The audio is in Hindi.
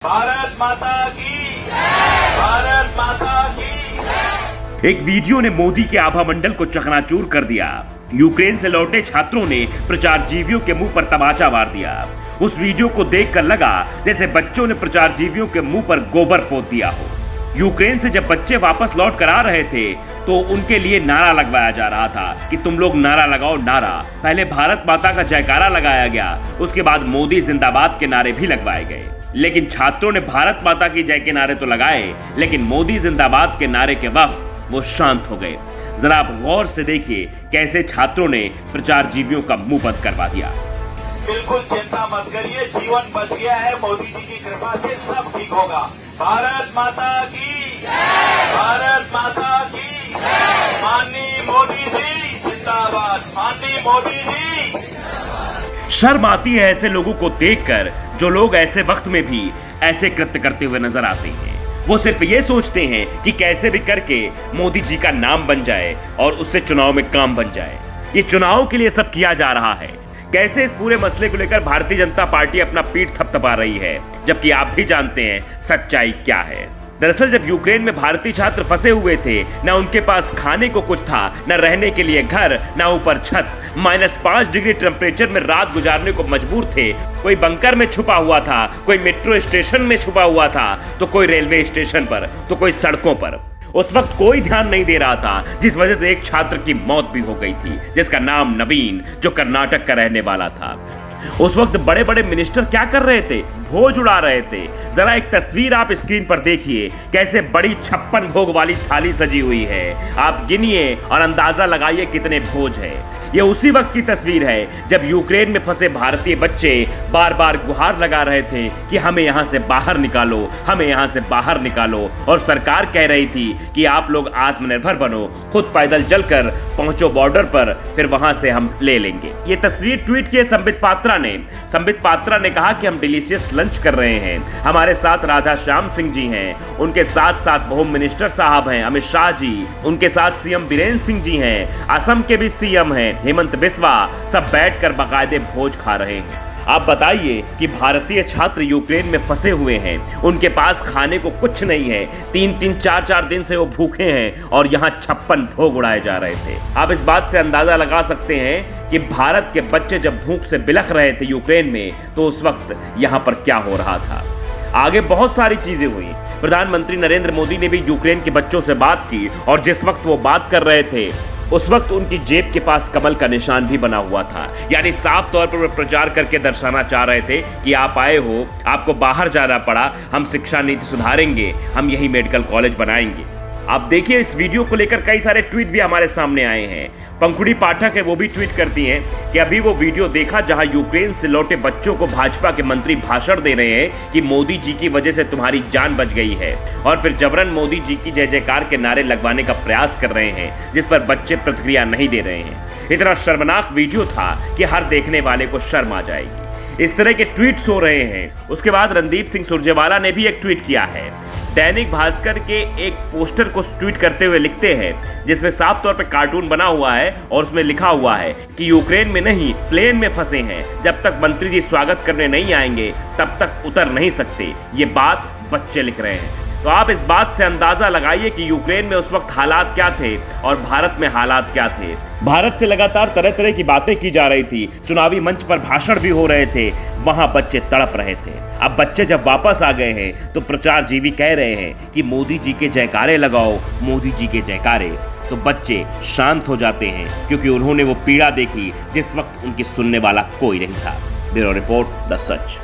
भारत माता की भारत माता की। एक वीडियो ने मोदी के आभा मंडल को चकनाचूर कर दिया। यूक्रेन से लौटे छात्रों ने प्रचारजीवियों के मुंह पर तमाचा मार दिया। उस वीडियो को देखकर लगा जैसे बच्चों ने प्रचारजीवियों के मुंह पर गोबर पोत दिया हो। यूक्रेन से जब बच्चे वापस लौट कर आ रहे थे तो उनके लिए नारा लगवाया जा रहा था कि तुम लोग नारा लगाओ नारा। पहले भारत माता का जयकारा लगाया गया, उसके बाद मोदी जिंदाबाद के नारे भी लगवाए गए। लेकिन छात्रों ने भारत माता की जय के नारे तो लगाए, लेकिन मोदी जिंदाबाद के नारे के वक्त वो शांत हो गए। जरा आप गौर से देखिए कैसे छात्रों ने प्रचारजीवियों का मुंह बंद करवा दिया। बिल्कुल चिंता मत करिए, जीवन बच गया है, मोदी जी की कृपा से सब ठीक होगा। भारत माता की भारत माता की। माननीय मोदी जी जिंदाबाद, माननीय मोदी जी। शर्म आती है ऐसे लोगों को देखकर जो लोग ऐसे वक्त में भी ऐसे कृत्य करते हुए नजर आते हैं। वो सिर्फ ये सोचते हैं कि कैसे भी करके मोदी जी का नाम बन जाए और उससे चुनाव में काम बन जाए। ये चुनाव के लिए सब किया जा रहा है। कैसे इस पूरे मसले को लेकर भारतीय जनता पार्टी अपना पीठ थपथपा रही है, जबकि आप भी जानते हैं सच्चाई क्या है। दरअसल जब यूक्रेन में भारतीय छात्र फंसे हुए थे, न उनके पास खाने को कुछ था, न रहने के लिए घर, न ऊपर छत, -5 डिग्री टेम्परेचर में रात गुजारने को मजबूर थे। कोई बंकर में छुपा हुआ था, कोई मेट्रो स्टेशन में छुपा हुआ था, तो कोई रेलवे स्टेशन पर, तो कोई सड़कों पर। उस वक्त कोई ध्यान नहीं दे रहा था, जिस वजह से एक छात्र की मौत भी हो गई थी, जिसका नाम नवीन, जो कर्नाटक का रहने वाला था। उस वक्त बड़े बड़े मिनिस्टर क्या कर रहे थे? भोज उड़ा रहे थे। जरा एक तस्वीर आप स्क्रीन पर देखिए, कैसे बड़ी 56 भोग वाली थाली सजी हुई है। आप गिनिए और अंदाजा लगाइए कितने भोज है। ये उसी वक्त की तस्वीर है जब यूक्रेन में फंसे भारतीय बच्चे बार बार गुहार लगा रहे थे कि हमें यहाँ से बाहर निकालो, हमें यहाँ से बाहर निकालो। और सरकार कह रही थी कि आप लोग आत्मनिर्भर बनो, खुद पैदल चलकर पहुंचो बॉर्डर पर, फिर वहां से हम ले लेंगे। ये तस्वीर ट्वीट किए संबित पात्रा ने। संबित पात्रा ने कहा कि हम डिलीशियस लंच कर रहे हैं। हमारे साथ राधा श्याम सिंह जी हैं, उनके साथ साथ होम मिनिस्टर साहब हैं अमित शाह जी, उनके साथ सीएम बीरेन्द्र सिंह जी हैं, असम के भी सीएम हैं हेमंत बिस्वा, सब बैठकर बाकायदे भोज खा रहे हैं। आप बताइए कि भारतीय छात्र यूक्रेन में फंसे हुए हैं, उनके पास खाने को कुछ नहीं है, 3-3, 4-4 दिन से वो भूखे हैं और यहाँ 56 भोग उड़ाए जा रहे थे। आप इस बात से अंदाजा लगा सकते हैं कि भारत के बच्चे जब भूख से बिलख रहे थे यूक्रेन में, तो उस वक्त यहाँ पर क्या हो रहा था। आगे बहुत सारी चीजें हुई। प्रधानमंत्री नरेंद्र मोदी ने भी यूक्रेन के बच्चों से बात की और जिस वक्त वो बात कर रहे थे उस वक्त उनकी जेब के पास कमल का निशान भी बना हुआ था। यानी साफ तौर पर वे प्रचार करके दर्शाना चाह रहे थे कि आप आए हो, आपको बाहर जाना पड़ा, हम शिक्षा नीति सुधारेंगे, हम यही मेडिकल कॉलेज बनाएंगे। आप देखिए इस वीडियो को लेकर कई सारे ट्वीट भी हमारे सामने आए हैं। पंखुड़ी पाठक है, वो भी ट्वीट करती हैं कि अभी वो वीडियो देखा जहां यूक्रेन से लौटे बच्चों को भाजपा के मंत्री भाषण दे रहे हैं कि मोदी जी की वजह से तुम्हारी जान बच गई है, और फिर जबरन मोदी जी की जय जयकार के नारे लगवाने का प्रयास कर रहे हैं, जिस पर बच्चे प्रतिक्रिया नहीं दे रहे हैं। इतना शर्मनाक वीडियो था कि हर देखने वाले को शर्म आ जाएगी। इस तरह के ट्वीट्स हो रहे हैं। उसके बाद रणदीप सिंह सुरजेवाला ने भी एक ट्वीट किया है। दैनिक भास्कर के एक पोस्टर को ट्वीट करते हुए लिखते हैं, जिसमें साफ तौर पर कार्टून बना हुआ है और उसमें लिखा हुआ है कि यूक्रेन में नहीं प्लेन में फंसे हैं, जब तक मंत्री जी स्वागत करने नहीं आएंगे तब तक उतर नहीं सकते। ये बात बच्चे लिख रहे हैं। तो आप इस बात से अंदाजा लगाइए कि यूक्रेन में उस वक्त हालात क्या थे और भारत में हालात क्या थे। भारत से लगातार तरह तरह की बातें की जा रही थी, चुनावी मंच पर भाषण भी हो रहे थे, वहां बच्चे तड़प रहे थे। अब बच्चे जब वापस आ गए हैं तो प्रचारजीवी कह रहे हैं कि मोदी जी के जयकारे लगाओ, मोदी जी के जयकारे। तो बच्चे शांत हो जाते हैं क्योंकि उन्होंने वो पीड़ा देखी जिस वक्त उनकी सुनने वाला कोई नहीं था। Bureau report, the such.